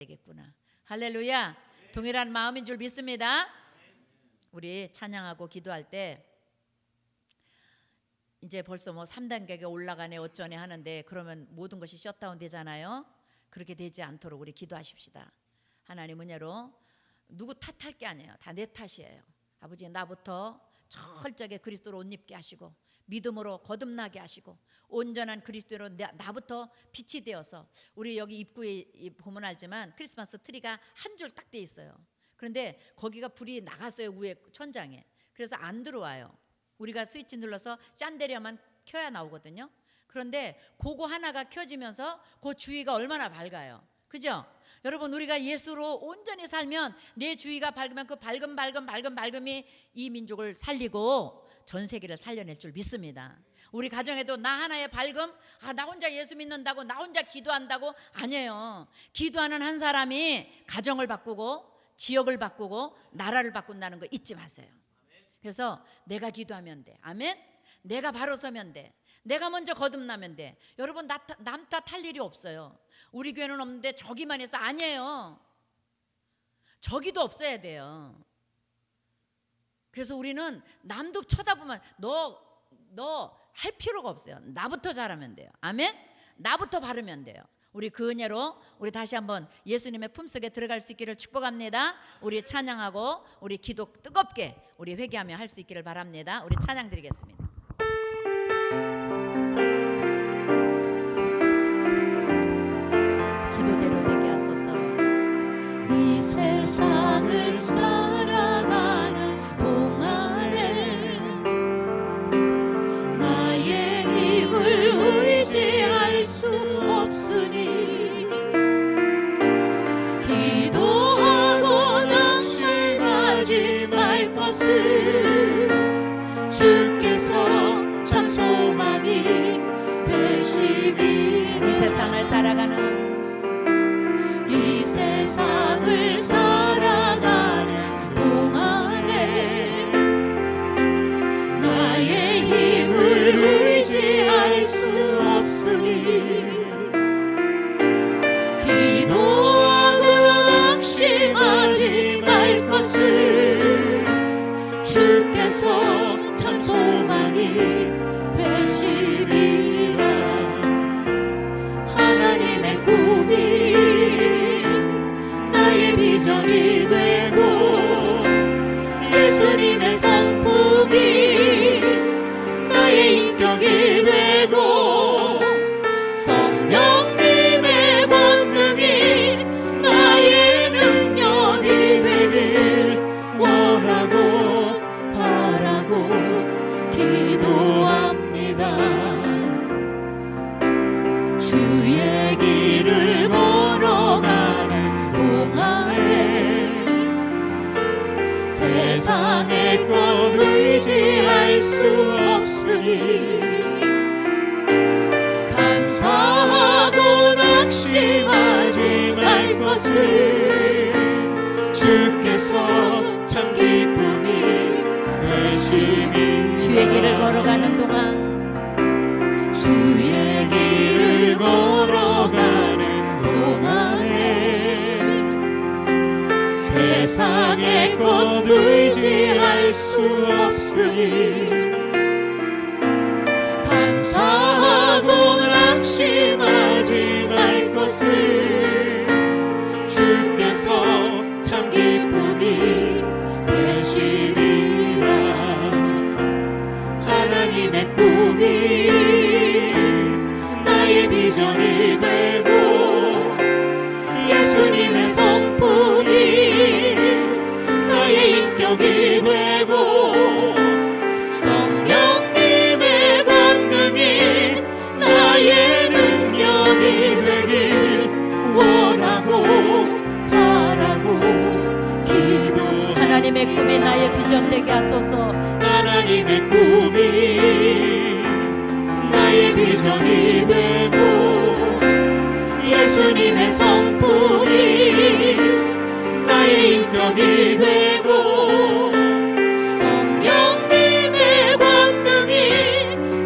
되겠구나. 할렐루야. 동일한 마음인 줄 믿습니다. 우리 찬양하고 기도할 때 이제 벌써 뭐 3단계가 올라가네 어쩌네 하는데 그러면 모든 것이 셧다운 되잖아요. 그렇게 되지 않도록 우리 기도하십시다. 하나님 은혜로 누구 탓할 게 아니에요. 다 내 탓이에요. 아버지 나부터 철저하게 그리스도로 옷 입게 하시고 믿음으로 거듭나게 하시고 온전한 그리스도로 나부터 빛이 되어서 우리 여기 입구에 보면 알지만 크리스마스 트리가 한 줄 딱 돼 있어요. 그런데 거기가 불이 나갔어요. 위에 천장에. 그래서 안 들어와요. 우리가 스위치 눌러서 짠데려만 켜야 나오거든요. 그런데 그거 하나가 켜지면서 그 주위가 얼마나 밝아요. 그죠? 여러분 우리가 예수로 온전히 살면 내 주위가 밝으면 그 밝음이 이 민족을 살리고 전 세계를 살려낼 줄 믿습니다. 우리 가정에도 나 하나의 밝음, 나 혼자 예수 믿는다고 나 혼자 기도한다고 아니에요. 기도하는 한 사람이 가정을 바꾸고 지역을 바꾸고 나라를 바꾼다는 거 잊지 마세요. 그래서 내가 기도하면 돼. 아멘. 내가 바로 서면 돼. 내가 먼저 거듭나면 돼. 여러분 남 탓할 일이 없어요. 우리 교회는 없는데 저기만 해서 아니에요. 저기도 없어야 돼요. 그래서 우리는 남도 쳐다보면 너 할 필요가 없어요. 나부터 잘하면 돼요. 아멘. 나부터 바르면 돼요. 우리 그 은혜로 우리 다시 한번 예수님의 품속에 들어갈 수 있기를 축복합니다. 우리 찬양하고 우리 기도 뜨겁게 우리 회개하며 할 수 있기를 바랍니다. 우리 찬양 드리겠습니다. 기도대로 되게 하소서. 이 세상을 살아가는 동안에 나의 힘을 의지할 수 없으니 기도하고 낙심하지 말 것을 주께서 참 소망이 되시니 이 세상을 살아가는 이 세상을 살아가는 동안에 나의 힘을 의지할 수 없으니 기도하고 낙심하지 말 것을 주께서 참 소망이 되시리라. 하나님의 꿈이 나의 비전이 되고 예수님의 성품이 나의 인격이 되고 성령님의 권능이 나의 능력이 되길 원하고 바라고 기도합니다. 주의 길을 걸어가는 동안에 세상의 것 의지할 수 없으니 감사하고 낙심하지 말 것을 주께서 참 기쁨이 되시니 주의 길을 걸어가는 동안 주의 길을 걸어가는 동안에 세상의 것 의지할 수 없으니 감사하고 낙심하지 말 것을 주께서 참 기쁨이 되시리라. 하나님의 꿈이 나의 비전이 되고 예수님의 성품이 나의 인격이 되고 성령님의 권능이 나의 능력이 되길 원하고 바라고 기도. 하나님의 꿈이 나의 비전 되게 하소서. 하나님의 꿈이 나의 비전이 되고 예수님의 성품이 나의 인격이 되고 성령님의 권능이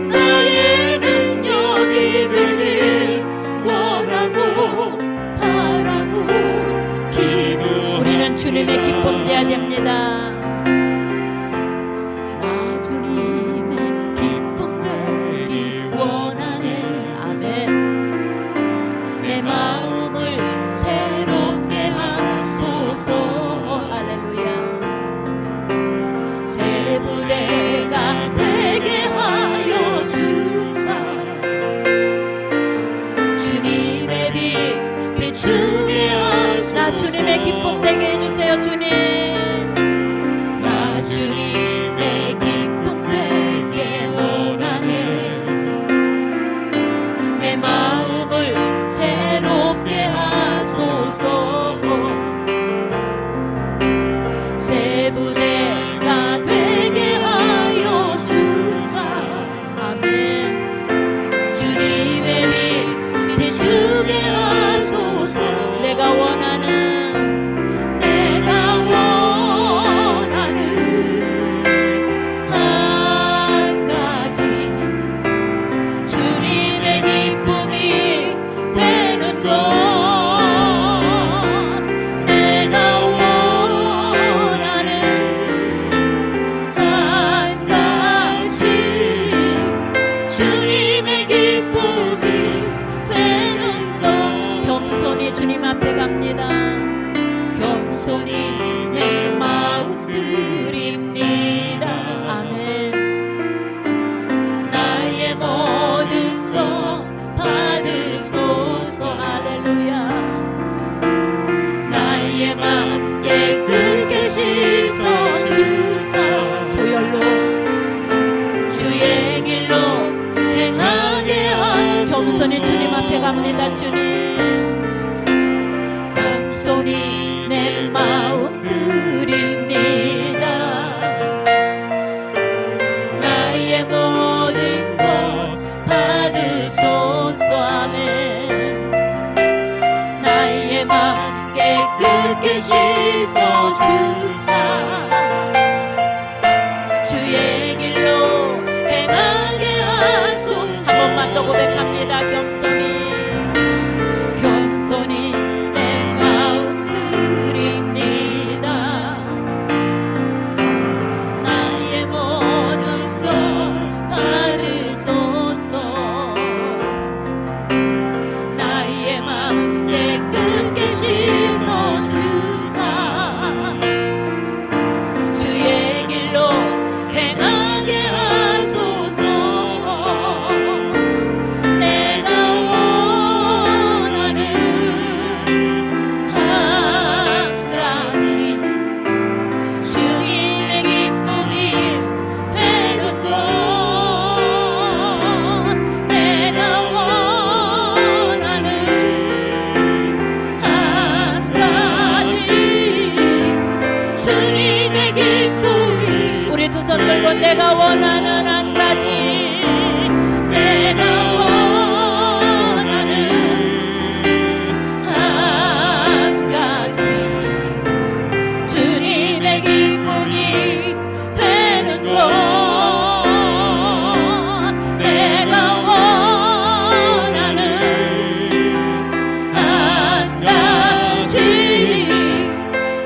나의 능력이 되길 원하고 바라고 기쁨 되게 해주세요 주님. 나 주님의 기쁨 되게 원하네. 내 마음을 새롭게 하소서. 새 부대가 되게 하여 주사. 아멘. 주님의 빛 비추게 하소서. 내가 원하는 한 가지 주님의 기쁨이 되는 것. 내가 원하는 한 가지 주님의 기쁨이 되는 것. 겸손히 주님 앞에 갑니다. 겸손히 내 마음 드립니다. 아멘. 나의 모든 것 받으소서. 할렐루야. 나의 맘 깨끗게 씻어 주사. 보혈로 주의 길로 행하게 하소서. 겸손히 주님 앞에 갑니다. 주님. 겸손히 내 마음 드립니다. 나의 모든 것 받으소서. 아멘. 나의 맘 깨끗게 씻어 주사. 주의 길로 행하게 하소서. 한 번만 더 고백합니다. 겸손히 겸손히 내 마음 드립니다. 나의 모든 것 받으소서. 나의 맘 깨끗게 씻어 주사. 주의 길로 행하게 하소서. 내가 원하는 한 가지 주님의 기쁨이 되는 것. 내가 원하는 한 가지 주님의 기쁨이. 우리 두 손 들고 내가 원하는 한 가지. 내가 원하는 한 가지 주님의 기쁨이 되는 것. 내가 원하는 한 가지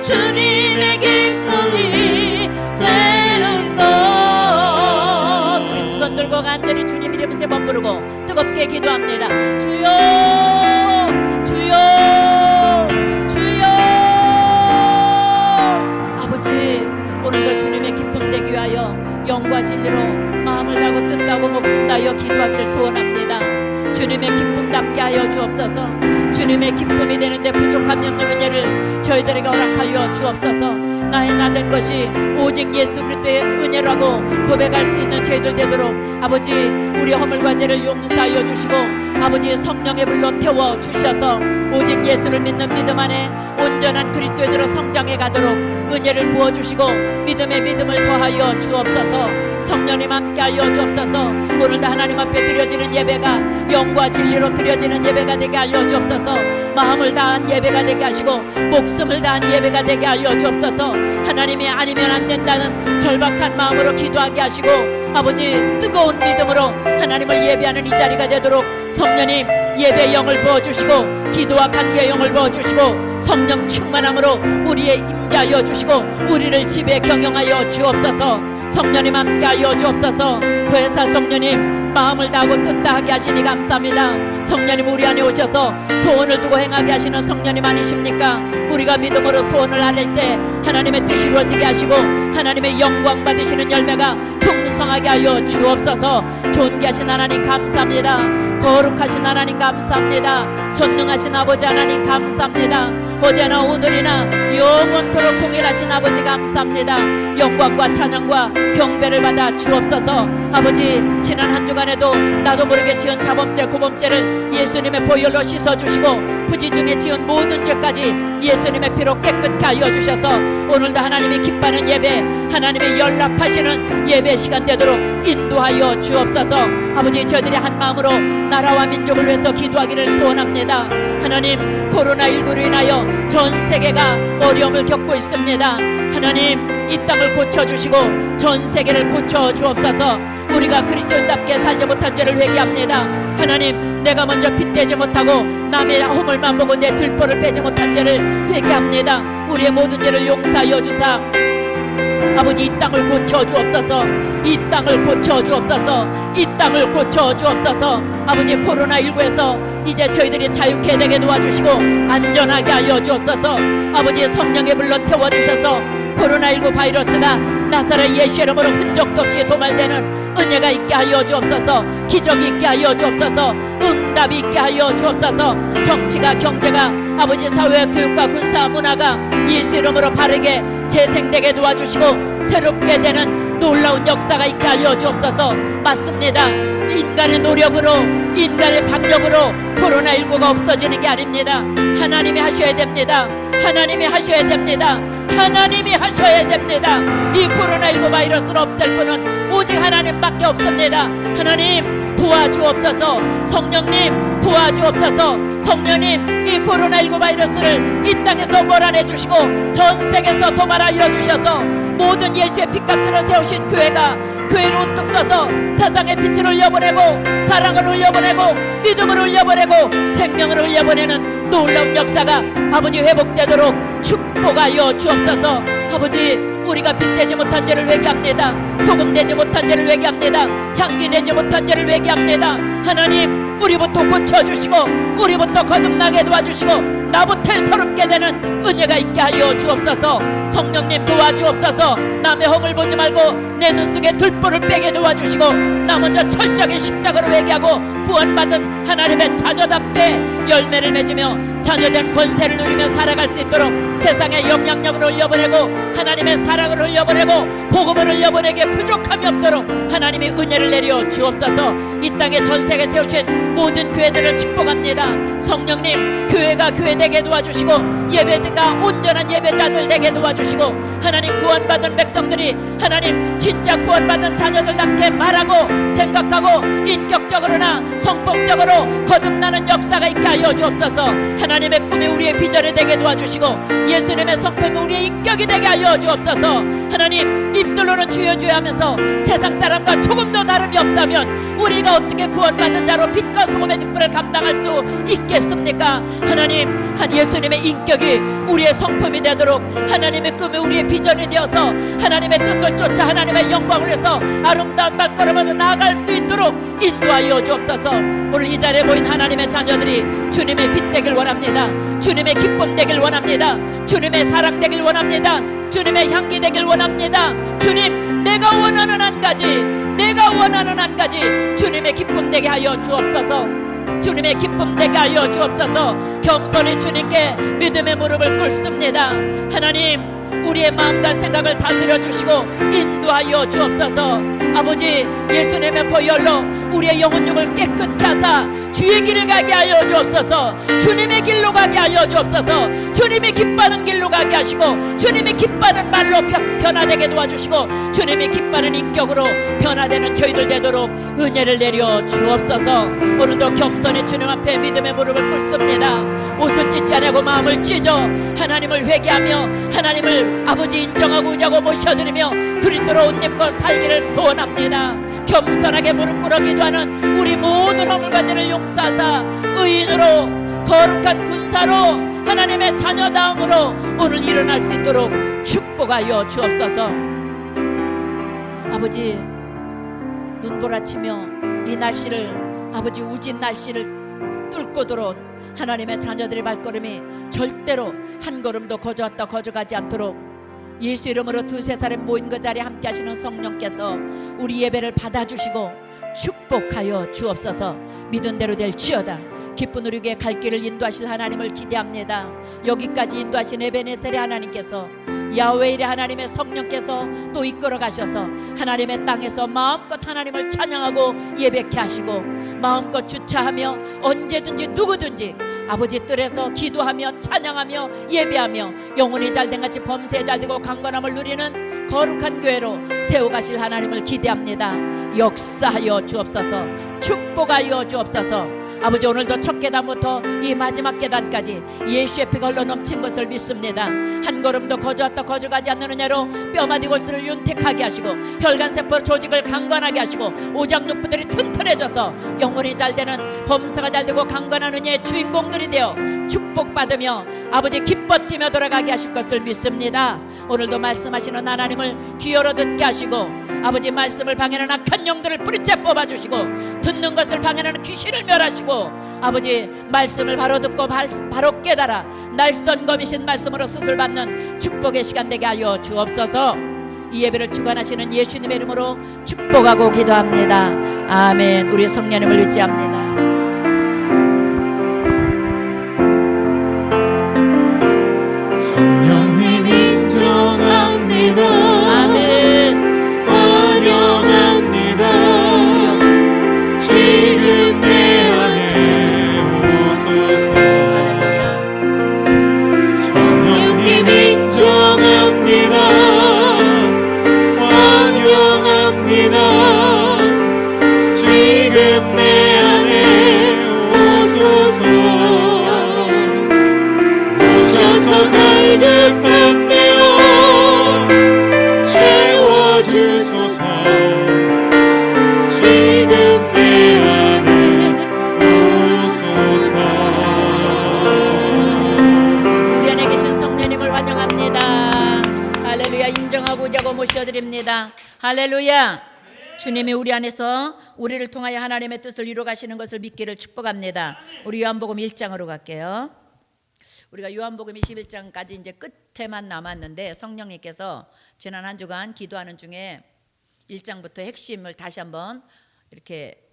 주님의 기쁨이 되는 것. 우리 두 손 들고 간절히 주님 이름 세 번 부르고 뜨겁게 기도합니다. 주여 주여 주여. 아버지, 오늘도 주님의 기쁨 되기 위하여 영과 진리로 마음을 다하고 뜻하고 목숨 다하여 기도하기를 소원합니다. 주님의 기쁨답게 하여 주옵소서. 주님의 기쁨이 되는데 부족함이 없는 은혜를 저희들에게 허락하여 주옵소서. 나의 나된 것이 오직 예수 그리스도의 은혜라고 고백할 수 있는 저희들 되도록 아버지, 우리 허물과 죄를 용서하여 주시고 아버지 성령의 불로 태워 주셔서 오직 예수를 믿는 믿음 안에 온전한 그리스도인으로 성장해 가도록 은혜를 부어주시고 믿음의 믿음을 더하여 주옵소서. 성령님 함께 하여 주옵소서. 오늘도 하나님 앞에 드려지는 예배가 영과 진리로 드려지는 예배가 되게 하여 주옵소서. 마음을 다한 예배가 되게 하시고 목숨을 다한 예배가 되게 하여 주옵소서. 하나님이 아니면 안 된다는 절박한 마음으로 기도하게 하시고 아버지, 뜨거운 믿음으로 하나님을 예배하는 이 자리가 되도록 성령님 예배 영을 부어주시고 기도와 관계 영을 부어주시고 성령 충만함으로 우리의 임자하여 주시고 우리를 지배 경영하여 주옵소서. 성령님 함께하여 주옵소서. 보혜사 성령님 마음을 다하고 뜻 다하게 하시니 감사합니다. 성령님 우리 안에 오셔서 소원을 두고 행하게 하시는 성령님 아니십니까? 우리가 믿음으로 소원을 아랠 때 하나님의 뜻이 이루어지게 하시고 하나님의 영광 받으시는 열매가 풍성하게 하여 주옵소서. 존귀하신 하나님 감사합니다. 거룩하신 하나님 감사합니다. 전능하신 아버지 하나님 감사합니다. 어제나 오늘이나 영원토록 동일하신 아버지 감사합니다. 영광과 찬양과 경배를 받아 주옵소서. 아버지 지난 한 주간에도 나도 모르게 지은 자범죄 고범죄를 예수님의 보혈로 씻어주시고 부지 중에 지은 모든 죄까지 예수님의 피로 깨끗게 하여 주셔서 오늘도 하나님이 기뻐하는 예배, 하나님의 연락하시는 예배 시간 되도록 인도하여 주옵소서. 아버지 저희들이 한 마음으로 나라와 민족을 위해서 기도하기를 소원합니다. 하나님 코로나19로 인하여 전 세계가 어려움을 겪고 있습니다. 하나님 이 땅을 고쳐주시고 전 세계를 고쳐주옵소서. 우리가 그리스도인답게 살지 못한 죄를 회개합니다. 하나님 내가 먼저 핏대지 못하고 남의 허물만 보고 내 들보를 빼지 못한 죄를 회개합니다. 우리의 모든 죄를 용서하여 주사 아버지 이 땅을 고쳐주옵소서. 이 땅을 고쳐주옵소서. 이 땅을 고쳐주옵소서. 아버지 코로나19에서 이제 저희들이 자유케 되게 도와주시고 안전하게 하여 주옵소서. 아버지 성령의 불로 태워주셔서 코로나19 바이러스가 나사렛 예수 이름으로 흔적도 없이 도말되는 은혜가 있게 하여 주옵소서. 기적이 있게 하여 주옵소서. 응답이 있게 하여 주옵소서. 정치가 경제가 아버지 사회 교육과 군사 문화가 예수 이름으로 바르게 재생되게 도와주시고 새롭게 되는 놀라운 역사가 있게 하여 주옵소서. 맞습니다. 인간의 노력으로 인간의 방력으로 코로나19가 없어지는 게 아닙니다. 하나님이 하셔야 됩니다. 하나님이 하셔야 됩니다. 하나님이 하셔야 됩니다. 이 코로나19 바이러스를 없앨 분은 오직 하나님밖에 없습니다. 하나님 도와주옵소서. 성령님 도와주옵소서. 성령님 이 코로나19 바이러스를 이 땅에서 몰아내 주시고 전 세계에서 도말하여 주셔서 모든 예수의 피값으로 세우신 교회를 우뚝 서서 세상의 빛을 흘려보내고 사랑을 흘려보내고 믿음을 흘려보내고 생명을 흘려보내는 놀라운 역사가 아버지 회복되도록 축복하여 주옵소서. 아버지 우리가 빛내지 못한 죄를 회개합니다. 소금내지 못한 죄를 회개합니다. 향기내지 못한 죄를 회개합니다. 하나님 우리부터 고쳐주시고 우리부터 거듭나게 도와주시고 나부터 새롭게 되는 은혜가 있게 하여 주옵소서. 성령님 도와주옵소서. 남의 허물 보지 말고 내 눈 속에 들보를 빼게 도와주시고 나 먼저 철저하게 십자가로 회개하고 구원받은 하나님의 자녀답게 열매를 맺으며 자녀된 권세를 누리며 살아갈 수 있도록 세상의 영향력을 흘려보내고 하나님의 사랑을 흘려보내고 복음을 흘려보내게 부족함이 없도록 하나님의 은혜를 내려 주옵소서. 이 땅에 전세계 세우신 모든 교회들을 축복합니다. 성령님 교회가 교회되게 도와주시고 예배가 온전한 예배자들 되게 도와주시고 하나님 구원받은 백성들이 하나님 진짜 구원받은 자녀들답게 말하고 생각하고 인격적으로나 성품적으로 거듭나는 역사가 있게 하여 주옵소서. 하나님의 꿈이 우리의 비전이 되게 도와주시고 예수님의 성품이 우리의 인격이 되게 하여 주옵소서. 하나님 입술로는 주여 주여 하면서 세상 사람과 조금도 다름이 없다면 우리가 어떻게 구원받은 자로 빛과 소금의 직분을 감당할 수 있겠습니까? 하나님 예수님의 인격이 우리의 성품이 되도록 하나님의 꿈이 우리의 비전이 되어서 하나님의 뜻을 쫓아 하나님의 영광을 위해서 아름다운 발걸음으로 나아갈 수 있도록 인도하여 주옵소서. 오늘 이 자리에 모인 하나님의 자녀들이 주님의 빛 되길 원합니다. 주님의 기쁨 되길 원합니다. 주님의 사랑 되길 원합니다. 주님의 향기 되길 원합니다. 주님 내가 원하는 한 가지 주님의 기쁨 되게 하여 주옵소서. 주님의 기쁨 되게 하여 주옵소서. 겸손히 주님께 믿음의 무릎을 꿇습니다. 하나님 우리의 마음과 생각을 다스려 주시고 인도하여 주옵소서. 아버지 예수님의 보혈로 우리의 영혼육을 깨끗게 하사 주의 길을 가게 하여 주옵소서. 주님의 길로 가게 하여 주옵소서. 주님이 기뻐하는 길로 가게 하시고 주님이 기뻐하는 말로 변화되게 도와주시고 주님이 기뻐하는 인격으로 변화되는 저희들 되도록 은혜를 내려 주옵소서. 오늘도 겸손히 주님 앞에 믿음의 무릎을 꿇습니다. 옷을 찢지 않고 마음을 찢어 하나님을 회개하며 하나님을 아버지 인정하고 의지하고 모셔드리며 그리스도로 옷 입고 살기를 소원합니다. 겸손하게 무릎 꿇어 기도하는 우리 모든 허물과 죄를 용서하사 의인으로 거룩한 군사로 하나님의 자녀다움으로 오늘 일어날 수 있도록 축복하여 주옵소서. 아버지 눈보라치며 이 날씨를 아버지 우진 날씨를 뚫고 들어온 하나님의 자녀들의 발걸음이 절대로 한 걸음도 거저가지 않도록 예수 이름으로 두세 사람 모인 그 자리에 함께 하시는 성령께서 우리 예배를 받아주시고 축복하여 주옵소서. 믿은 대로 될지어다. 기쁜 우리에게 갈 길을 인도하실 하나님을 기대합니다. 여기까지 인도하신 에베네셀의 하나님께서, 야훼일의 하나님의 성령께서 또 이끌어 가셔서 하나님의 땅에서 마음껏 하나님을 찬양하고 예배케 하시고 마음껏 주차하며 언제든지 누구든지 아버지 뜰에서 기도하며 찬양하며 예배하며 영혼이 잘된 같이 범사에 잘되고 강건함을 누리는 거룩한 교회로 세워가실 하나님을 기대합니다. 역사하여 주옵소서. 축복하여 주옵소서. 아버지 오늘도 첫 계단부터 이 마지막 계단까지 예수의 피가 흘러 넘친 것을 믿습니다. 한 걸음도 거저가지 않는 은혜로 뼈마디 골수를 윤택하게 하시고 혈관세포 조직을 강건하게 하시고 오장육부들이 튼튼해져서 영혼이 잘되는 범사가 잘되고 강건한 은혜의 주인공들이 되어 축복받으며 아버지 기뻐 뛰며 돌아가게 하실 것을 믿습니다. 오늘도 말씀하시는 하나님을 귀여로 듣게 하시고 아버지 말씀을 방해하는 악한 영들을 뿌리째 뽑아주시고 듣는 것을 방해하는 귀신을 멸하시고 아버지 말씀을 바로 듣고 바로 깨달아 날선 검이신 말씀으로 수술받는 축복의 시간 되게 하여 주옵소서. 이 예배를 주관하시는 예수님의 이름으로 축복하고 기도합니다. 아멘. 우리 성령님을 의지합니다. 성령님 인정합니다. 아멘. 환영합니다. 지금 내 안에 오소서. 성령님 인정합니다. 환영합니다. 지금 내 안에 오소서. 오셔서 갈급한 내 영 채워주소서. 지금 내 안에 오소서. 우리 안에 계신 성령님을 환영합니다. 할렐루야. 인정하고 자고 모셔드립니다. 할렐루야. 주님이 우리 안에서 우리를 통하여 하나님의 뜻을 이루어 가시는 것을 믿기를 축복합니다. 우리 요한복음 1장으로 갈게요. 우리가 요한복음 21장까지 이제 끝에만 남았는데 성령님께서 지난 한 주간 기도하는 중에 1장부터 핵심을 다시 한번 이렇게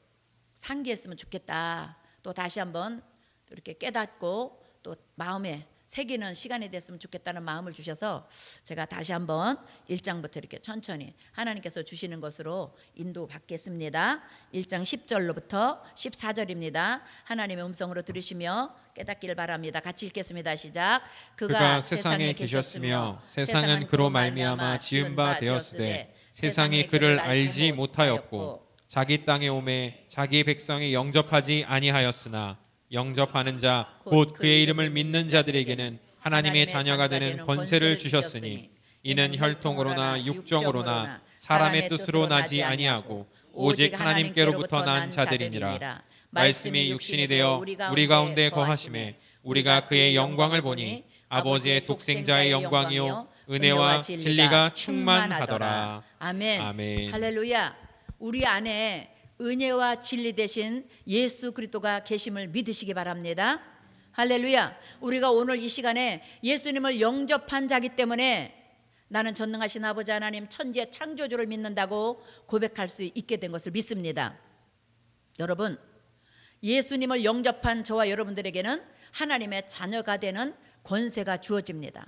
상기했으면 좋겠다. 또 다시 한번 이렇게 깨닫고 또 마음에 새기는 시간이 됐으면 좋겠다는 마음을 주셔서 제가 다시 한번 1장부터 이렇게 천천히 하나님께서 주시는 것으로 인도받겠습니다. 1장 10절로부터 14절입니다. 하나님의 음성으로 들으시며 깨닫기를 바랍니다. 같이 읽겠습니다. 시작. 그가 세상에 계셨으며 세상은 그로 말미암아 지은 바 되었으되 세상이 그를 알지 못하였고 자기 땅에 오매 자기 백성이 영접하지 아니하였으나 영접하는 자 곧 그의 이름을 믿는 자들에게는 하나님의 자녀가 되는 권세를 주셨으니 이는 혈통으로나 육정으로나 사람의 뜻으로 나지 아니하고 오직 하나님께로부터 난 자들이니라. 말씀이 육신이 되어 우리 가운데 거하심에 우리가 그의 영광을 보니 아버지의 독생자의 영광이요 은혜와 진리가 충만하더라. 아멘. 아멘. 할렐루야. 우리 안에 은혜와 진리 대신 예수 그리스도가 계심을 믿으시기 바랍니다. 할렐루야. 우리가 오늘 이 시간에 예수님을 영접한 자기 때문에 나는 전능하신 아버지 하나님 천지의 창조주를 믿는다고 고백할 수 있게 된 것을 믿습니다. 여러분, 예수님을 영접한 저와 여러분들에게는 하나님의 자녀가 되는 권세가 주어집니다.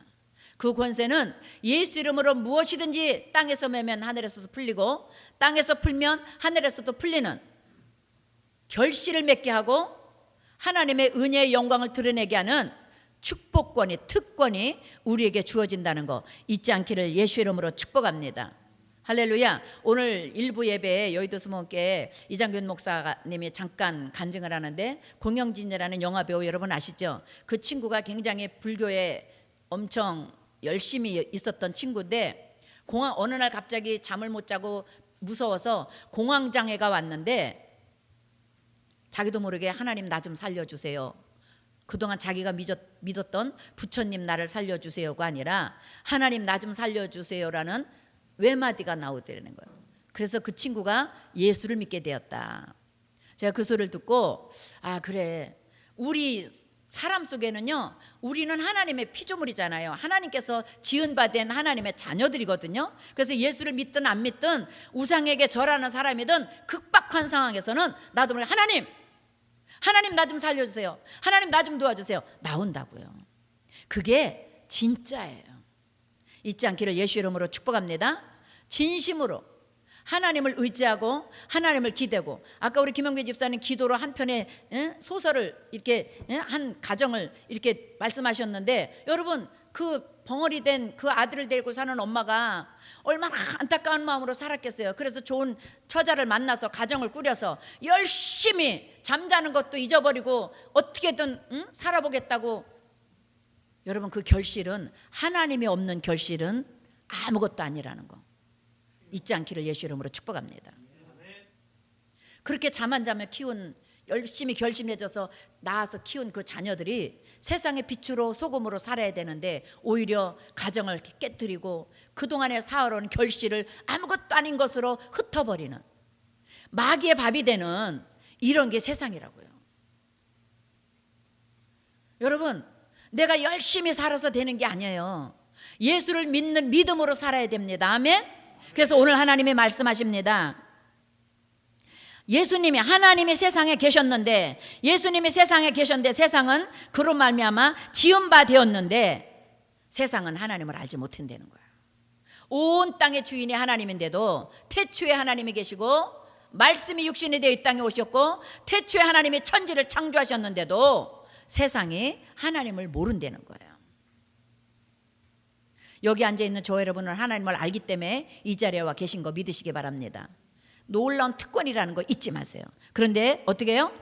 그 권세는 예수 이름으로 무엇이든지 땅에서 매면 하늘에서도 풀리고 땅에서 풀면 하늘에서도 풀리는 결실을 맺게 하고 하나님의 은혜의 영광을 드러내게 하는 축복권이 특권이 우리에게 주어진다는 거 잊지 않기를 예수 이름으로 축복합니다. 할렐루야. 오늘 일부 예배에 여의도 수목교회 이장균 목사님이 잠깐 간증을 하는데 공영진이라는 영화배우 여러분 아시죠? 그 친구가 굉장히 불교에 엄청 열심히 있었던 친구인데 어느 날 갑자기 잠을 못 자고 무서워서 공황장애가 왔는데 자기도 모르게 하나님 나 좀 살려주세요. 그동안 자기가 믿었던 부처님 나를 살려주세요가 아니라 하나님 나 좀 살려주세요라는 외마디가 나오더라는 거예요. 그래서 그 친구가 예수를 믿게 되었다. 제가 그 소리를 듣고 아 그래, 우리 사람 속에는요, 우리는 하나님의 피조물이잖아요. 하나님께서 지은바된 하나님의 자녀들이거든요. 그래서 예수를 믿든 안 믿든 우상에게 절하는 사람이든 극박한 상황에서는 나도 모르게 하나님 나 좀 살려주세요, 하나님 나 좀 도와주세요, 나온다고요. 그게 진짜예요. 잊지 않기를 예수 이름으로 축복합니다. 진심으로 하나님을 의지하고 하나님을 기대고, 아까 우리 김영배 집사님 기도로 한 편의 소설을 이렇게 한 가정을 이렇게 말씀하셨는데, 여러분 그 벙어리 된 그 아들을 데리고 사는 엄마가 얼마나 안타까운 마음으로 살았겠어요. 그래서 좋은 처자를 만나서 가정을 꾸려서 열심히 잠자는 것도 잊어버리고 어떻게든 살아보겠다고. 여러분 그 결실은, 하나님이 없는 결실은 아무것도 아니라는 거 잊지 않기를 예수 이름으로 축복합니다. 그렇게 잠 안 자며 키운, 열심히 결심해져서 낳아서 키운 그 자녀들이 세상의 빛으로 소금으로 살아야 되는데 오히려 가정을 깨뜨리고 그동안에 쌓아온 결실을 아무것도 아닌 것으로 흩어버리는, 마귀의 밥이 되는 이런 게 세상이라고요. 여러분 내가 열심히 살아서 되는 게 아니에요. 예수를 믿는 믿음으로 살아야 됩니다. 아멘. 그래서 오늘 하나님이 말씀하십니다. 예수님이, 하나님이 세상에 계셨는데, 예수님이 세상에 계셨는데 세상은 그로 말미암아 지은 바 되었는데 세상은 하나님을 알지 못한다는 거야. 온 땅의 주인이 하나님인데도 태초에 하나님이 계시고 말씀이 육신이 되어 이 땅에 오셨고 태초에 하나님이 천지를 창조하셨는데도 세상이 하나님을 모른다는 거예요. 여기 앉아있는 저 여러분은 하나님을 알기 때문에 이 자리에 와 계신 거 믿으시기 바랍니다. 놀라운 특권이라는 거 잊지 마세요. 그런데 어떻게 해요?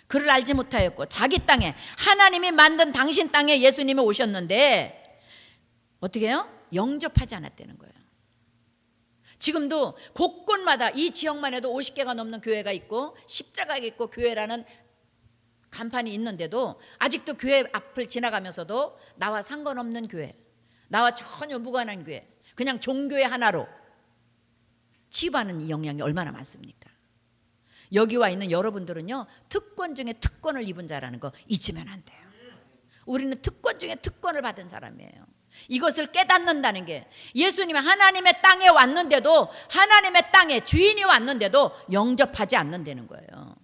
그를 알지 못하였고 자기 땅에, 하나님이 만든 당신 땅에 예수님이 오셨는데 어떻게 해요? 영접하지 않았다는 거예요. 지금도 곳곳마다 이 지역만 해도 50개가 넘는 교회가 있고 십자가가 있고 교회라는 간판이 있는데도 아직도 교회 앞을 지나가면서도 나와 상관없는 교회, 나와 전혀 무관한 교회, 그냥 종교의 하나로 치부하는 영향이 얼마나 많습니까? 여기 와 있는 여러분들은요, 특권 중에 특권을 입은 자라는 거 잊으면 안 돼요. 우리는 특권 중에 특권을 받은 사람이에요. 이것을 깨닫는다는 게, 예수님이 하나님의 땅에 왔는데도, 하나님의 땅에 주인이 왔는데도 영접하지 않는다는 거예요.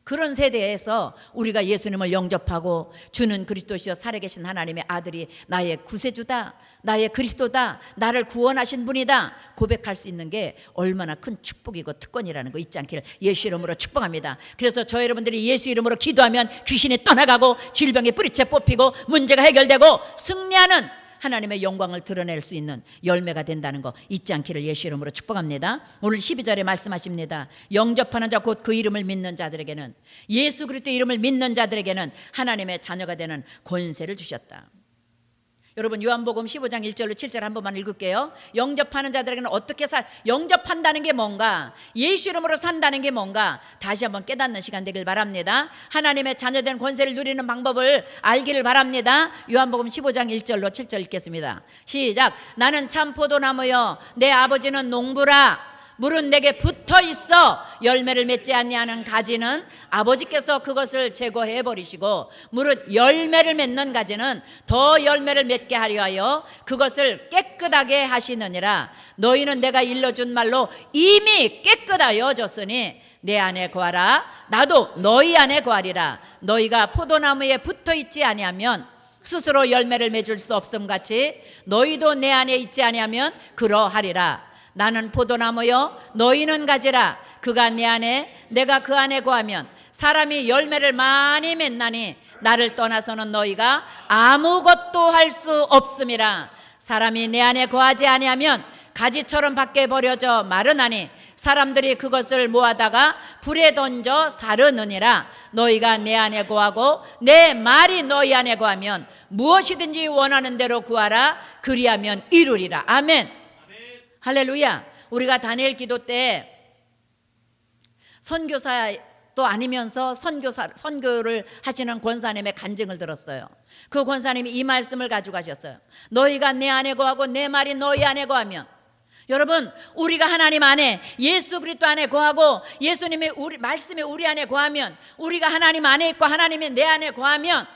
그런 세대에서 우리가 예수님을 영접하고 주는 그리스도시여 살아계신 하나님의 아들이 나의 구세주다, 나의 그리스도다, 나를 구원하신 분이다 고백할 수 있는 게 얼마나 큰 축복이고 특권이라는 거 잊지 않기를 예수 이름으로 축복합니다. 그래서 저 여러분들이 예수 이름으로 기도하면 귀신이 떠나가고 질병이 뿌리채 뽑히고 문제가 해결되고 승리하는 하나님의 영광을 드러낼 수 있는 열매가 된다는 거 잊지 않기를 예수 이름으로 축복합니다. 오늘 12절에 말씀하십니다. 영접하는 자 곧 그 이름을 믿는 자들에게는, 예수 그리스도 이름을 믿는 자들에게는 하나님의 자녀가 되는 권세를 주셨다. 여러분 요한복음 15장 1절로 7절 한 번만 읽을게요. 영접하는 자들에게는 어떻게 영접한다는 게 뭔가, 예수 이름으로 산다는 게 뭔가 다시 한번 깨닫는 시간 되길 바랍니다. 하나님의 자녀된 권세를 누리는 방법을 알기를 바랍니다. 요한복음 15장 1절로 7절 읽겠습니다. 시작. 나는 참 포도나무여 내 아버지는 농부라. 물은 내게 붙어 있어 열매를 맺지 아니하는 가지는 아버지께서 그것을 제거해 버리시고, 무릇 열매를 맺는 가지는 더 열매를 맺게 하려 하여 그것을 깨끗하게 하시느니라. 너희는 내가 일러준 말로 이미 깨끗하여 졌으니 내 안에 거하라. 나도 너희 안에 거하리라. 너희가 포도나무에 붙어 있지 아니하면 스스로 열매를 맺을 수 없음 같이 너희도 내 안에 있지 아니하면 그러하리라. 나는 포도나무요 너희는 가지라. 그가 내 안에 내가 그 안에 거하면 사람이 열매를 많이 맺나니 나를 떠나서는 너희가 아무것도 할 수 없음이라. 사람이 내 안에 거하지 아니하면 가지처럼 밖에 버려져 마르나니 사람들이 그것을 모아다가 불에 던져 사르느니라. 너희가 내 안에 거하고 내 말이 너희 안에 거하면 무엇이든지 원하는 대로 구하라. 그리하면 이루리라. 아멘. 할렐루야. 우리가 다니엘 기도 때 선교사도 아니면서 선교를 하시는 권사님의 간증을 들었어요. 그 권사님이 이 말씀을 가지고 가셨어요. 너희가 내 안에 거하고 내 말이 너희 안에 거하면, 여러분, 우리가 하나님 안에 예수 그리스도 안에 거하고 예수님의 우리 말씀이 우리 안에 거하면, 우리가 하나님 안에 있고 하나님이 내 안에 거하면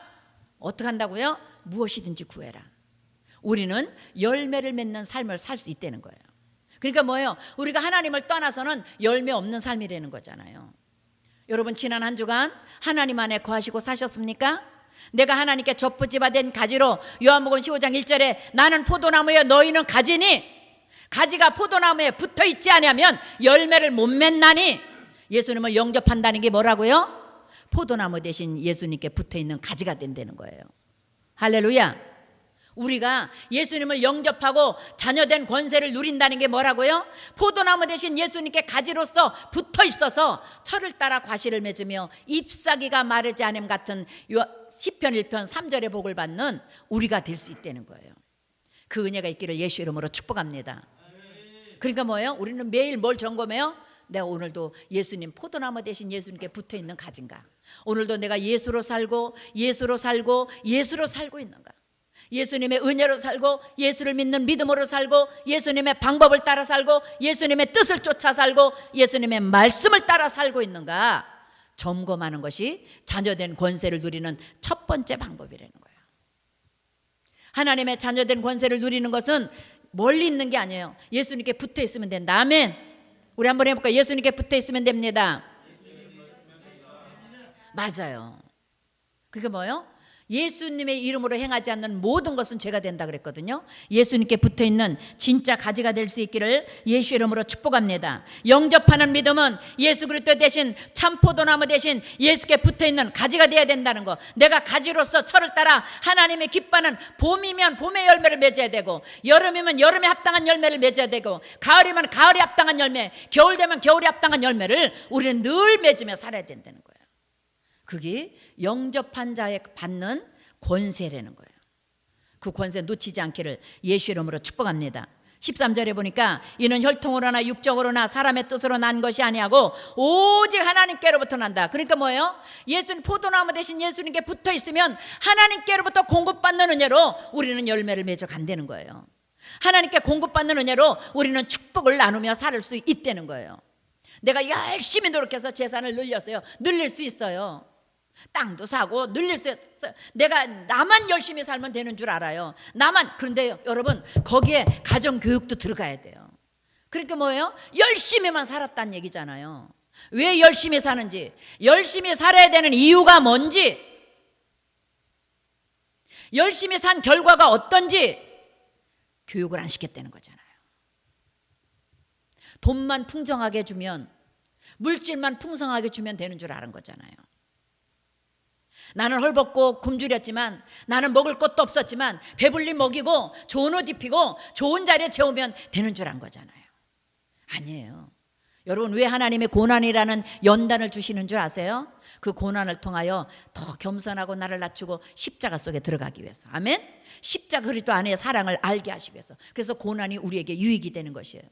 어떻게 한다고요? 무엇이든지 구해라. 우리는 열매를 맺는 삶을 살 수 있다는 거예요. 그러니까 뭐예요? 우리가 하나님을 떠나서는 열매 없는 삶이라는 거잖아요. 여러분, 지난 한 주간 하나님 안에 거하시고 사셨습니까? 내가 하나님께 젖붙이바 된 가지로, 요한복음 15장 1절에 나는 포도나무여 너희는 가지니, 가지가 포도나무에 붙어 있지 않으면 열매를 못 맺나니, 예수님을 영접한다는 게 뭐라고요? 포도나무 대신 예수님께 붙어 있는 가지가 된다는 거예요. 할렐루야. 우리가 예수님을 영접하고 자녀된 권세를 누린다는 게 뭐라고요? 포도나무 대신 예수님께 가지로서 붙어 있어서 철을 따라 과실을 맺으며 잎사귀가 마르지 않음 같은 시편 1편 3절의 복을 받는 우리가 될 수 있다는 거예요. 그 은혜가 있기를 예수 이름으로 축복합니다. 그러니까 뭐예요? 우리는 매일 뭘 점검해요? 내가 오늘도 예수님 포도나무 대신 예수님께 붙어있는 가진가? 오늘도 내가 예수로 살고 예수로 살고 예수로 살고 있는가? 예수님의 은혜로 살고 예수를 믿는 믿음으로 살고 예수님의 방법을 따라 살고 예수님의 뜻을 쫓아 살고 예수님의 말씀을 따라 살고 있는가? 점검하는 것이 자녀된 권세를 누리는 첫 번째 방법이라는 거예요. 하나님의 자녀된 권세를 누리는 것은 멀리 있는 게 아니에요. 예수님께 붙어 있으면 된다. 아멘. 우리 한번 해볼까요? 예수님께 붙어 있으면 됩니다. 맞아요. 그게 뭐예요? 예수님의 이름으로 행하지 않는 모든 것은 죄가 된다 그랬거든요. 예수님께 붙어있는 진짜 가지가 될 수 있기를 예수 이름으로 축복합니다. 영접하는 믿음은 예수 그리스도 대신 참 포도나무 대신 예수께 붙어있는 가지가 되어야 된다는 거. 내가 가지로서 철을 따라 하나님의 기뻐하는 봄이면 봄의 열매를 맺어야 되고, 여름이면 여름에 합당한 열매를 맺어야 되고, 가을이면 가을에 합당한 열매, 겨울 되면 겨울에 합당한 열매를 우리는 늘 맺으며 살아야 된다는 거예요. 그게 영접한 자에 받는 권세라는 거예요. 그 권세 놓치지 않기를 예수 이름으로 축복합니다. 13절에 보니까 이는 혈통으로나 육적으로나 사람의 뜻으로 난 것이 아니하고 오직 하나님께로부터 난다. 그러니까 뭐예요? 예수님 포도나무 대신 예수님께 붙어 있으면 하나님께로부터 공급받는 은혜로 우리는 열매를 맺어 간다는 거예요. 하나님께 공급받는 은혜로 우리는 축복을 나누며 살 수 있다는 거예요. 내가 열심히 노력해서 재산을 늘렸어요. 늘릴 수 있어요. 땅도 사고 늘릴 수 있어요. 내가 나만 열심히 살면 되는 줄 알아요. 나만. 그런데 여러분, 거기에 가정교육도 들어가야 돼요. 그러니까 뭐예요? 열심히만 살았다는 얘기잖아요. 왜 열심히 사는지, 열심히 살아야 되는 이유가 뭔지, 열심히 산 결과가 어떤지 교육을 안 시켰다는 거잖아요. 돈만 풍성하게 주면, 물질만 풍성하게 주면 되는 줄 아는 거잖아요. 나는 헐벗고 굶주렸지만, 나는 먹을 것도 없었지만 배불리 먹이고 좋은 옷 입히고 좋은 자리에 재우면 되는 줄 안 거잖아요. 아니에요. 여러분, 왜 하나님의 고난이라는 연단을 주시는 줄 아세요? 그 고난을 통하여 더 겸손하고 나를 낮추고 십자가 속에 들어가기 위해서. 아멘. 십자가 그리스도 안에 사랑을 알게 하시기 위해서. 그래서 고난이 우리에게 유익이 되는 것이에요.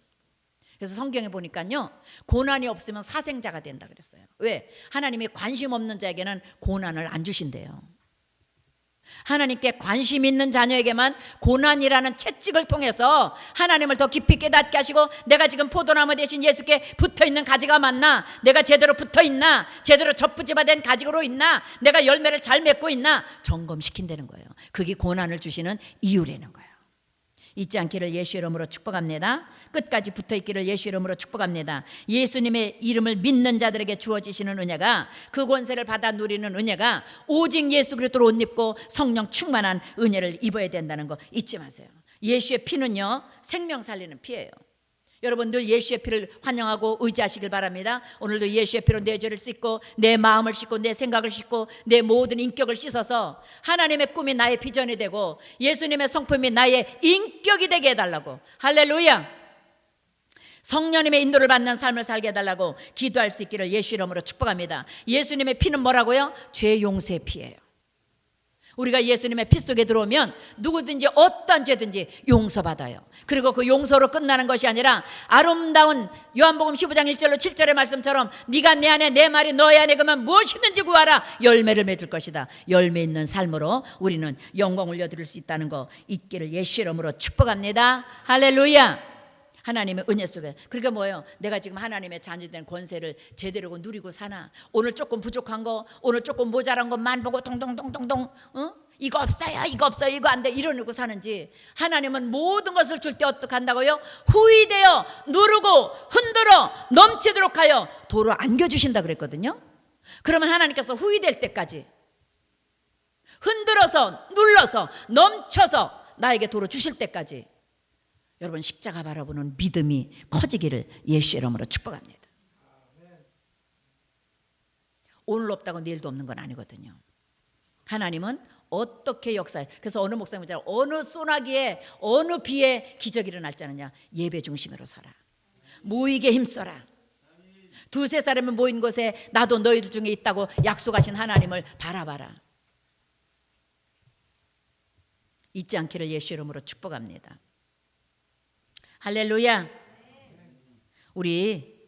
그래서 성경에 보니까요, 고난이 없으면 사생자가 된다 그랬어요. 왜? 하나님이 관심 없는 자에게는 고난을 안 주신대요. 하나님께 관심 있는 자녀에게만 고난이라는 채찍을 통해서 하나님을 더 깊이 깨닫게 하시고, 내가 지금 포도나무 대신 예수께 붙어있는 가지가 맞나? 내가 제대로 붙어있나? 제대로 젖붙이받은 가지로 있나? 내가 열매를 잘 맺고 있나? 점검시킨다는 거예요. 그게 고난을 주시는 이유라는 거예요. 잊지 않기를 예수 이름으로 축복합니다. 끝까지 붙어있기를 예수 이름으로 축복합니다. 예수님의 이름을 믿는 자들에게 주어지시는 은혜가, 그 권세를 받아 누리는 은혜가 오직 예수 그리스도로 옷 입고 성령 충만한 은혜를 입어야 된다는 거 잊지 마세요. 예수의 피는요, 생명 살리는 피예요. 여러분, 늘 예수의 피를 환영하고 의지하시길 바랍니다. 오늘도 예수의 피로 내 죄를 씻고 내 마음을 씻고 내 생각을 씻고 내 모든 인격을 씻어서 하나님의 꿈이 나의 비전이 되고 예수님의 성품이 나의 인격이 되게 해달라고, 할렐루야, 성령님의 인도를 받는 삶을 살게 해달라고 기도할 수 있기를 예수 이름으로 축복합니다. 예수님의 피는 뭐라고요? 죄 용서의 피예요. 우리가 예수님의 피 속에 들어오면 누구든지 어떤 죄든지 용서받아요. 그리고 그 용서로 끝나는 것이 아니라 아름다운 요한복음 15장 1절로 7절의 말씀처럼 네가 내 안에 내 말이 너의 안에 그만 무엇이든지 구하라 열매를 맺을 것이다. 열매 있는 삶으로 우리는 영광 올려드릴 수 있다는 거 있기를 예수 이름으로 축복합니다. 할렐루야. 하나님의 은혜 속에. 그러니까 뭐예요? 내가 지금 하나님의 자녀된 권세를 제대로 누리고 사나? 오늘 조금 부족한 거, 오늘 조금 모자란 것만 보고 동동동동동 이거 없어요, 이거 없어요, 이거 안 돼 이러고 사는지, 하나님은 모든 것을 줄 때 어떻게 한다고요? 후히되어 누르고 흔들어 넘치도록 하여 도로 안겨주신다 그랬거든요. 그러면 하나님께서 후히될 때까지 흔들어서 눌러서 넘쳐서 나에게 도로 주실 때까지 여러분 십자가 바라보는 믿음이 커지기를 예수의 이름으로 축복합니다. 오늘 없다고 내일도 없는 건 아니거든요. 하나님은 어떻게 역사해? 그래서 어느 목사님이 어느 소나기에 어느 비에 기적이 일어날지 않느냐? 예배 중심으로 서라. 모이게 힘써라. 두세 사람이 모인 곳에 나도 너희들 중에 있다고 약속하신 하나님을 바라봐라. 잊지 않기를 예수 이름으로 축복합니다. 할렐루야. 우리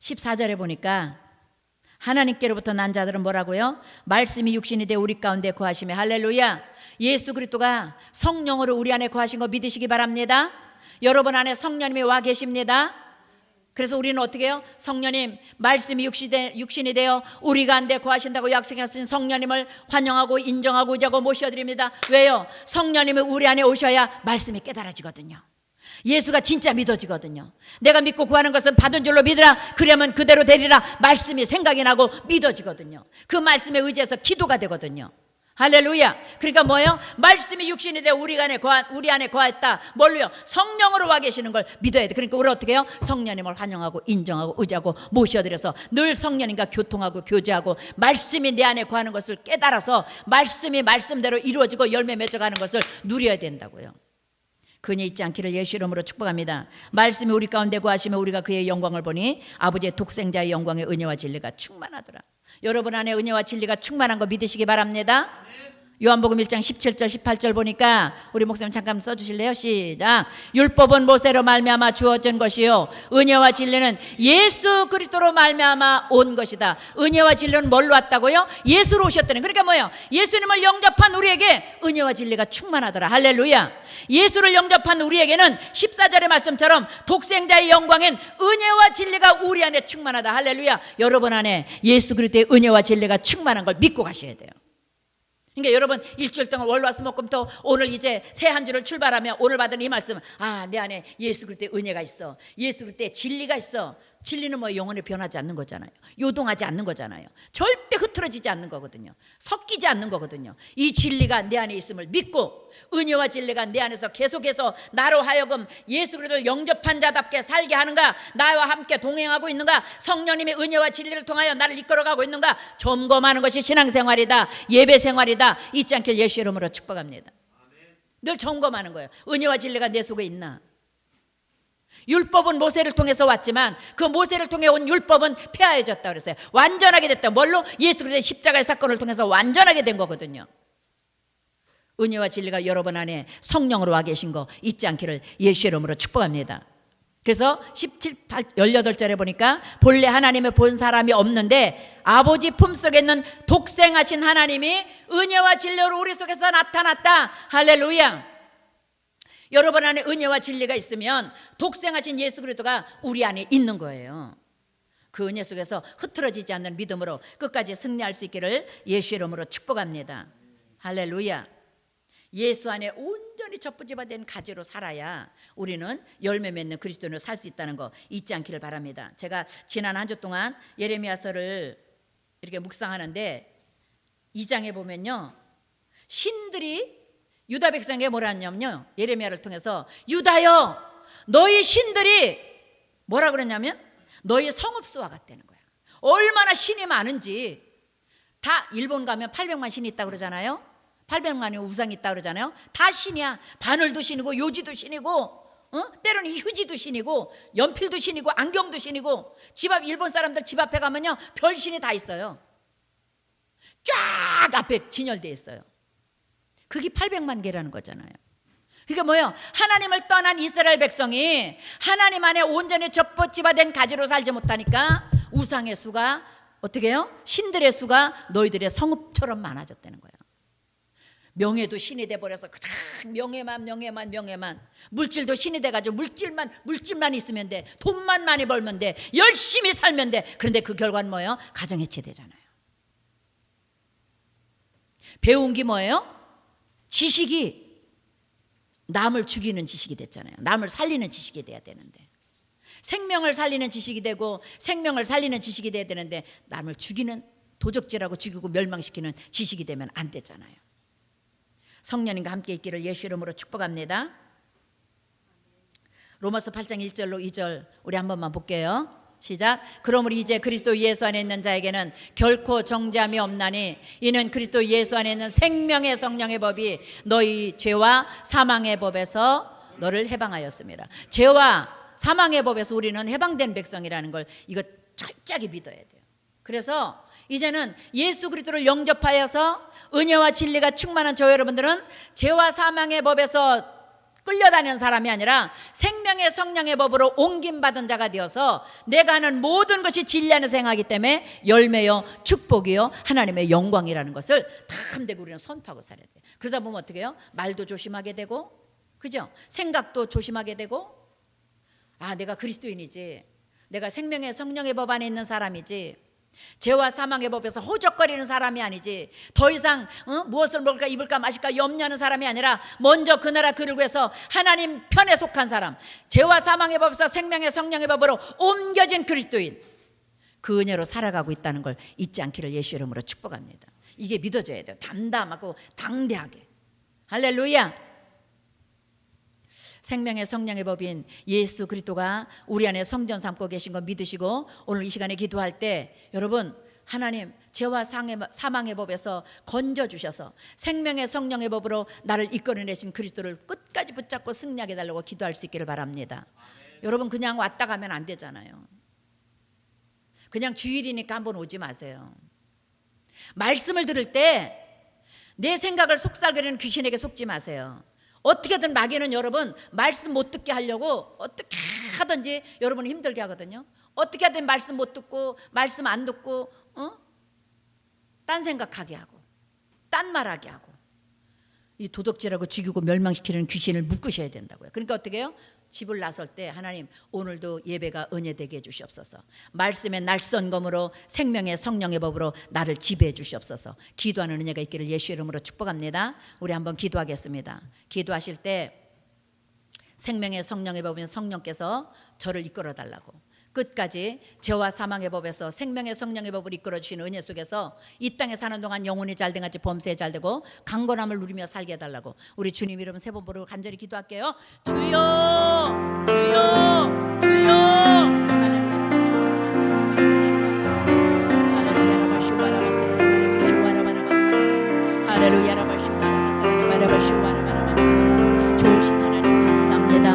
14절에 보니까 하나님께로부터 난 자들은 뭐라고요? 말씀이 육신이 되어 우리 가운데 거하시며, 할렐루야. 예수 그리스도가 성령으로 우리 안에 거하신 거 믿으시기 바랍니다. 여러분 안에 성령님이 와 계십니다. 그래서 우리는 어떻게 해요? 성령님, 말씀이 육신이 되어 우리 가운데 거하신다고 약속하신 성령님을 환영하고 인정하고 의지하고 모셔드립니다. 왜요? 성령님이 우리 안에 오셔야 말씀이 깨달아지거든요. 예수가 진짜 믿어지거든요. 내가 믿고 구하는 것은 받은 줄로 믿으라. 그러면 그대로 되리라. 말씀이 생각이 나고 믿어지거든요. 그 말씀에 의지해서 기도가 되거든요. 할렐루야. 그러니까 뭐예요? 말씀이 육신이 되어 우리 안에 거했다. 뭘로요? 성령으로 와 계시는 걸 믿어야 돼. 그러니까 우리 어떻게 해요? 성령님을 환영하고 인정하고 의지하고 모셔드려서 늘 성령님과 교통하고 교제하고 말씀이 내 안에 거하는 것을 깨달아서 말씀이 말씀대로 이루어지고 열매 맺어가는 것을 누려야 된다고요. 그녀 잊지 않기를 예수 이름으로 축복합니다. 말씀이 우리 가운데 거하시며 우리가 그의 영광을 보니 아버지의 독생자의 영광의 은혜와 진리가 충만하더라. 여러분 안에 은혜와 진리가 충만한 거 믿으시기 바랍니다. 요한복음 1장 17절 18절 보니까 우리 목사님 잠깐 써주실래요? 시작. 율법은 모세로 말미암아 주어진 것이요 은혜와 진리는 예수 그리스도로 말미암아 온 것이다. 은혜와 진리는 뭘로 왔다고요? 예수로 오셨다는. 그러니까 뭐예요? 예수님을 영접한 우리에게 은혜와 진리가 충만하더라. 할렐루야. 예수를 영접한 우리에게는 14절의 말씀처럼 독생자의 영광인 은혜와 진리가 우리 안에 충만하다. 할렐루야. 여러분 안에 예수 그리스도의 은혜와 진리가 충만한 걸 믿고 가셔야 돼요. 그러니까 여러분 일주일 동안 월화수목금토 오늘 이제 새 한 주를 출발하며 오늘 받은 이 말씀, 내 안에 예수 그리스도의 은혜가 있어, 예수 그리스도의 진리가 있어. 진리는 뭐 영원히 변하지 않는 거잖아요. 요동하지 않는 거잖아요. 절대 흐트러지지 않는 거거든요. 섞이지 않는 거거든요. 이 진리가 내 안에 있음을 믿고 은혜와 진리가 내 안에서 계속해서 나로 하여금 예수 그리스도를 영접한 자답게 살게 하는가, 나와 함께 동행하고 있는가, 성령님의 은혜와 진리를 통하여 나를 이끌어가고 있는가 점검하는 것이 신앙생활이다. 예배생활이다. 잊지 않길 예수 이름으로 축복합니다. 늘 점검하는 거예요. 은혜와 진리가 내 속에 있나. 율법은 모세를 통해서 왔지만 그 모세를 통해 온 율법은 폐하여졌다 그랬어요. 완전하게 됐다. 뭘로? 예수 그리스도의 십자가의 사건을 통해서 완전하게 된 거거든요. 은혜와 진리가 여러분 안에 성령으로 와 계신 거 잊지 않기를 예수 이름으로 축복합니다. 그래서 18절에 보니까 본래 하나님을 본 사람이 없는데 아버지 품속에 있는 독생하신 하나님이 은혜와 진리로 우리 속에서 나타났다. 할렐루야. 여러분 안에 은혜와 진리가 있으면 독생하신 예수 그리스도가 우리 안에 있는 거예요. 그 은혜 속에서 흐트러지지 않는 믿음으로 끝까지 승리할 수 있기를 예수 이름으로 축복합니다. 할렐루야. 예수 안에 온전히 접붙이된 가지로 살아야 우리는 열매 맺는 그리스도인으로 살 수 있다는 거 잊지 않기를 바랍니다. 제가 지난 한 주 동안 예레미야서를 이렇게 묵상하는데 2장에 보면요, 신들이 유다 백성에게 뭐라 하냐면요, 예레미야를 통해서 유다여 너희 신들이 뭐라 그랬냐면 너희 성읍수와 같다는 거야. 얼마나 신이 많은지. 다 일본 가면 800만 신이 있다고 그러잖아요. 800만의 우상이 있다고 그러잖아요. 다 신이야. 바늘도 신이고 요지도 신이고 때로는 휴지도 신이고 연필도 신이고 안경도 신이고, 집 앞 일본 사람들 집 앞에 가면요 별신이 다 있어요. 쫙 앞에 진열되어 있어요. 그게 800만 개라는 거잖아요. 그러니까 뭐예요? 하나님을 떠난 이스라엘 백성이 하나님 안에 온전히 접붙이된 가지로 살지 못하니까 우상의 수가 어떻게 해요? 신들의 수가 너희들의 성읍처럼 많아졌다는 거예요. 명예도 신이 돼버려서 그냥 명예만 물질도 신이 돼가지고 물질만 있으면 돼, 돈만 많이 벌면 돼, 열심히 살면 돼. 그런데 그 결과는 뭐예요? 가정 해체되잖아요. 배운 게 뭐예요? 지식이 남을 죽이는 지식이 됐잖아요. 남을 살리는 지식이 돼야 되는데, 생명을 살리는 지식이 되고 생명을 살리는 지식이 돼야 되는데, 남을 죽이는, 도적질하고 죽이고 멸망시키는 지식이 되면 안 되잖아요. 성령님과 함께 있기를 예수 이름으로 축복합니다. 로마서 8장 1절로 2절 우리 한 번만 볼게요. 시작. 그러므로 이제 그리스도 예수 안에 있는 자에게는 결코 정죄함이 없나니 이는 그리스도 예수 안에 있는 생명의 성령의 법이 너희 죄와 사망의 법에서 너를 해방하였습니다. 죄와 사망의 법에서 우리는 해방된 백성이라는 걸 이거 철저하게 믿어야 돼요. 그래서 이제는 예수 그리스도를 영접하여서 은혜와 진리가 충만한 저 여러분들은 죄와 사망의 법에서 끌려다니는 사람이 아니라 생명의 성령의 법으로 옮김받은 자가 되어서 내가 하는 모든 것이 진리 안에서 행하기 때문에 열매요 축복이요 하나님의 영광이라는 것을 탐대고 우리는 선포하고 살아야 돼요. 그러다 보면 어떻게 해요? 말도 조심하게 되고, 그죠? 생각도 조심하게 되고, 아, 내가 그리스도인이지, 내가 생명의 성령의 법 안에 있는 사람이지, 죄와 사망의 법에서 호적거리는 사람이 아니지, 더 이상 무엇을 먹을까 입을까 마실까 염려하는 사람이 아니라 먼저 그 나라 그를 구해서 하나님 편에 속한 사람, 죄와 사망의 법에서 생명의 성령의 법으로 옮겨진 그리스도인, 그 은혜로 살아가고 있다는 걸 잊지 않기를 예수 이름으로 축복합니다. 이게 믿어져야 돼요. 담담하고 당대하게. 할렐루야. 생명의 성령의 법인 예수 그리스도가 우리 안에 성전 삼고 계신 거 믿으시고 오늘 이 시간에 기도할 때 여러분, 하나님 죄와 사망의 법에서 건져주셔서 생명의 성령의 법으로 나를 이끌어내신 그리스도를 끝까지 붙잡고 승리하게 달라고 기도할 수 있기를 바랍니다. 여러분, 그냥 왔다 가면 안 되잖아요. 그냥 주일이니까 한번 오지 마세요. 말씀을 들을 때 내 생각을 속삭이는 귀신에게 속지 마세요. 어떻게든 마귀는 여러분 말씀 못 듣게 하려고 어떻게 하든지 여러분을 힘들게 하거든요. 어떻게 하든 말씀 못 듣고 말씀 안 듣고 딴 생각하게 하고 딴 말하게 하고, 이 도덕질하고 죽이고 멸망시키는 귀신을 묶으셔야 된다고요. 그러니까 어떻게 해요? 집을 나설 때 하나님 오늘도 예배가 은혜되게 해주시옵소서. 말씀의 날선검으로 생명의 성령의 법으로 나를 지배해 주시옵소서. 기도하는 은혜가 있기를 예수 이름으로 축복합니다. 우리 한번 기도하겠습니다. 기도하실 때 생명의 성령의 법인 성령께서 저를 이끌어 달라고, 끝까지 죄와 사망의 법에서 생명의 성령의 법을 이끌어 주시는 은혜 속에서 이 땅에 사는 동안 영혼이 잘된 같이 범사에 잘되고 강건함을 누리며 살게 해달라고 우리 주님 이름 세 번 부르고 간절히 기도할게요. 주여 주여 주여. 좋으신 하나님 감사합니다.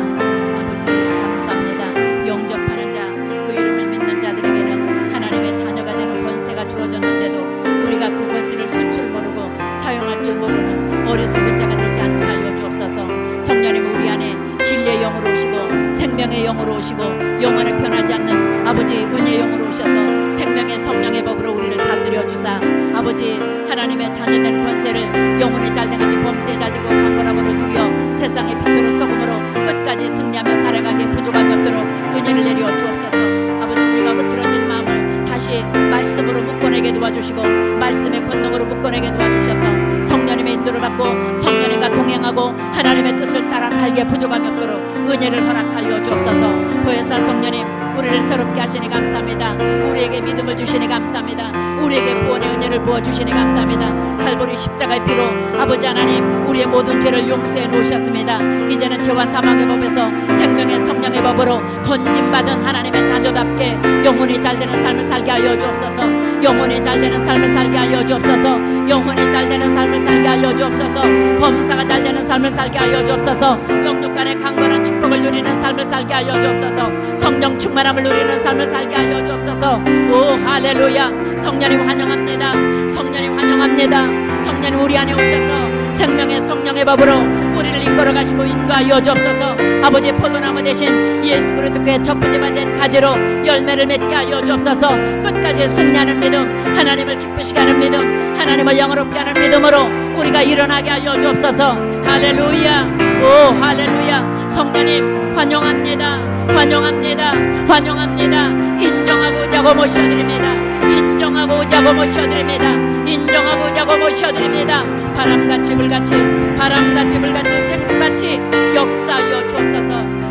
아버지 감사합니다. 영접하는 자, 그 이름을 믿는 자들에게는 하나님의 자녀가 되는 권세가 주어졌는데도 우리가 그 권세를 쓸 줄 모르고 사용할 줄 모르는 어리석은 자가 되지 않게 하여 주옵소서. 성령님 우리 안에 진리의 영으로 오시고 생명의 영으로 오시고 영원에 변하지 않는 아버지 은혜의 영으로 오셔서 생명의 성령의 법으로 우리를 다스려 주사 아버지 하나님의 자녀된 권세를 영혼의 잘됨같이 범사에 잘되고 강건함으로 누려 세상의 빛으로 소금으로 끝까지 승리하며 살아가게 부족함이 없도록 은혜를 내려 주옵소서. 아버지 우리가 흐트러진 마음을 다시 말씀으로 묶어내게 도와주시고 말씀의 권능으로 묶어내게 도와주셔서 성령님의 인도를 받고 성령님과 동행하고 하나님의 뜻을 따라 살기에 부족함이 없도록 은혜를 허락하여 주옵소서. 보혜사 성령님 우리를 새롭게 하시니 감사합니다. 우리에게 믿음을 주시니 감사합니다. 우리에게 구원의 은혜를 부어주시니 감사합니다. 칼보리 십자가의 피로 아버지 하나님 우리의 모든 죄를 용서해 놓으셨습니다. 이제는 죄와 사망의 법에서 생명의 성령의 법으로 건짐받은 하나님의 자녀답게 영혼이 잘되는 삶을 살게 하여 주옵소서. 영혼이 잘되는 삶을 살게 하여 주옵소서. 영혼이 잘되는 삶을 살게 하여 주옵소서. 범사가 잘되는 삶을 살게 하여 주옵소서. 영육간의 강건한 축복을 누리는 삶을 살게 하여 주옵소서. 성령 충만함을 누리는 삶을 살게 하여 주옵소서. 오 할렐루야. 성령님 환영합니다. 성령님 환영합니다. 성령님 우리 안에 오셔서 생명의 성령의 법으로 우리를 이끌어 가시고 인도하여 주옵소서. 아버지 포도나무 대신 예수 그리스도의 첫 부지만 가지로 열매를 맺게 하여 주옵소서. 끝까지 승리하는 믿음, 하나님을 기쁘시게 하는 믿음, 하나님을 영화롭게 하는 믿음으로 우리가 일어나게 하여 주옵소서. 할렐루야. 오 할렐루야. 성도님 환영합니다. 환영합니다. 환영합니다. 인정하고 오자고 모셔드립니다. 인정하고 오자고 모셔드립니다. 인정하고 오자고 모셔드립니다. 바람같이 불같이 바람같이 불같이 생수같이 역사하여 주옵소서.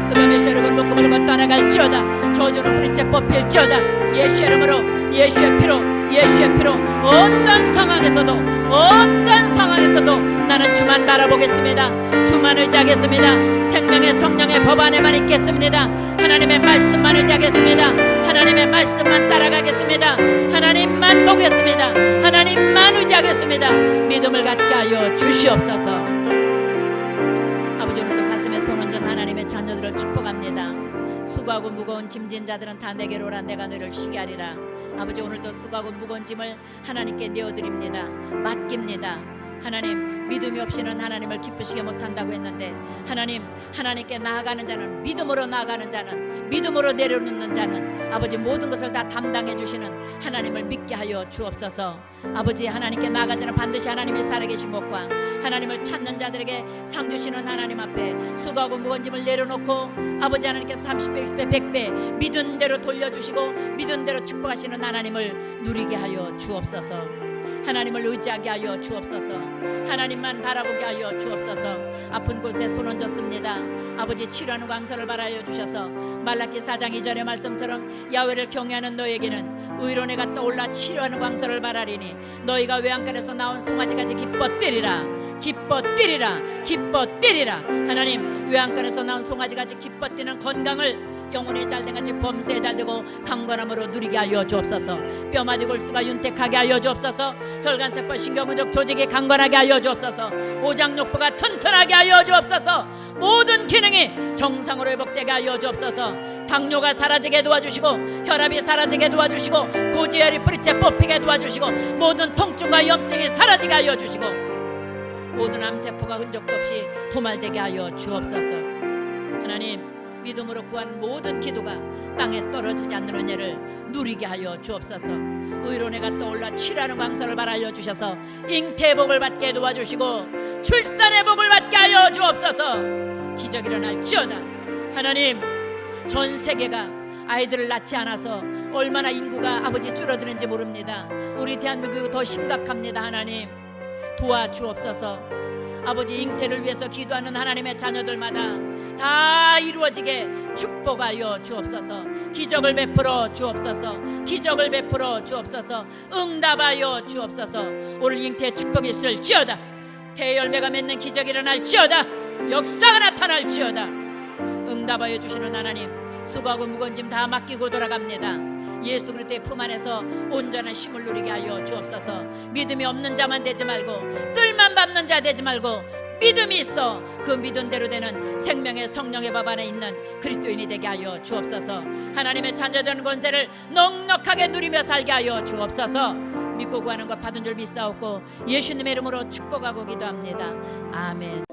그다음에 여러분 묶음을 걷 떠나갈지어다. 저주는 뿌리째 뽑힐지어다. 예수의 이름으로 예수의 피로 예수의 피로 어떤 상황에서도 나는 주만 바라보겠습니다. 주만 의지하겠습니다. 생명의 성령의 법 안에만 있겠습니다. 하나님의 말씀만 의지하겠습니다. 하나님의 말씀만 따라가겠습니다. 하나님만 보겠습니다. 하나님만 의지하겠습니다. 믿음을 갖게 하여 주시옵소서. 아버지 오늘도 가슴에 손 얹은 하나님의 자녀들을 축복합니다. 수고하고 무거운 짐진 자들은 다 내게로 오라. 내가 너희를 쉬게 하리라. 아버지 오늘도 수고하고 무거운 짐을 하나님께 내어드립니다. 맡깁니다. 하나님 믿음이 없이는 하나님을 기쁘시게 못한다고 했는데 하나님께 나아가는 자는 믿음으로 나아가는 자는 믿음으로 내려놓는 자는 아버지 모든 것을 다 담당해 주시는 하나님을 믿게 하여 주옵소서. 아버지 하나님께 나아간 자는 반드시 하나님이 살아계신 것과 하나님을 찾는 자들에게 상 주시는 하나님 앞에 수고하고 무거운 짐을 내려놓고 아버지 하나님께서 30배 60배 100배 믿은 대로 돌려주시고 믿은 대로 축복하시는 하나님을 누리게 하여 주옵소서. 하나님을 의지하게 하여 주옵소서. 하나님만 바라보게 하여 주옵소서. 아픈 곳에 손 얹었습니다. 아버지 치료하는 광선을 바라여 주셔서 말라기 4장 2절의 말씀처럼 야훼를 경외하는 너에게는 의로내가 떠올라 치료하는 광선을 바라리니 너희가 외양간에서 나온 송아지같이 기뻐 뛰리라. 기뻐 뛰리라. 기뻐 뛰리라. 하나님 외양간에서 나온 송아지같이 기뻐 뛰는 건강을 영혼의 잘된같이 범사에 잘되고 강건함으로 누리게 하여 주옵소서. 뼈마디 골수가 윤택하게 하여 주옵소서. 혈관세포 신경문적 조직이 강건하게 하여 주옵소서. 오장육부가 튼튼하게 하여 주옵소서. 모든 기능이 정상으로 회복되게 하여 주옵소서. 당뇨가 사라지게 도와주시고 혈압이 사라지게 도와주시고 고지혈이 뿌리째 뽑히게 도와주시고 모든 통증과 염증이 사라지게 하여 주시고 모든 암세포가 흔적도 없이 도말되게 하여 주옵소서. 하나님 믿음으로 구한 모든 기도가 땅에 떨어지지 않는 은혜를 누리게 하여 주옵소서. 의로내가 떠올라 치라는 광선을 바라여 주셔서 잉태의 복을 받게 도와주시고 출산의 복을 받게 하여 주옵소서. 기적이 일어날지어다. 하나님 전 세계가 아이들을 낳지 않아서 얼마나 인구가 아버지 줄어드는지 모릅니다. 우리 대한민국이 더 심각합니다. 하나님 도와주옵소서. 아버지 잉태를 위해서 기도하는 하나님의 자녀들마다 다 이루어지게 축복하여 주옵소서. 기적을 베풀어 주옵소서. 기적을 베풀어 주옵소서. 응답하여 주옵소서. 오늘 잉태의 축복이 있을지어다. 대열매가 맺는 기적이 일어날지어다. 역사가 나타날지어다. 응답하여 주시는 하나님 수고하고 무거운 짐 다 맡기고 돌아갑니다. 예수 그리스도의 품 안에서 온전한 힘을 누리게 하여 주옵소서. 믿음이 없는 자만 되지 말고 뜰만 밟는 자 되지 말고 믿음이 있어 그 믿음대로 되는 생명의 성령의 밥 안에 있는 그리스도인이 되게 하여 주옵소서. 하나님의 자녀되는 권세를 넉넉하게 누리며 살게 하여 주옵소서. 믿고 구하는 것 받은 줄 믿사옵고 예수님의 이름으로 축복하고 기도합니다. 아멘.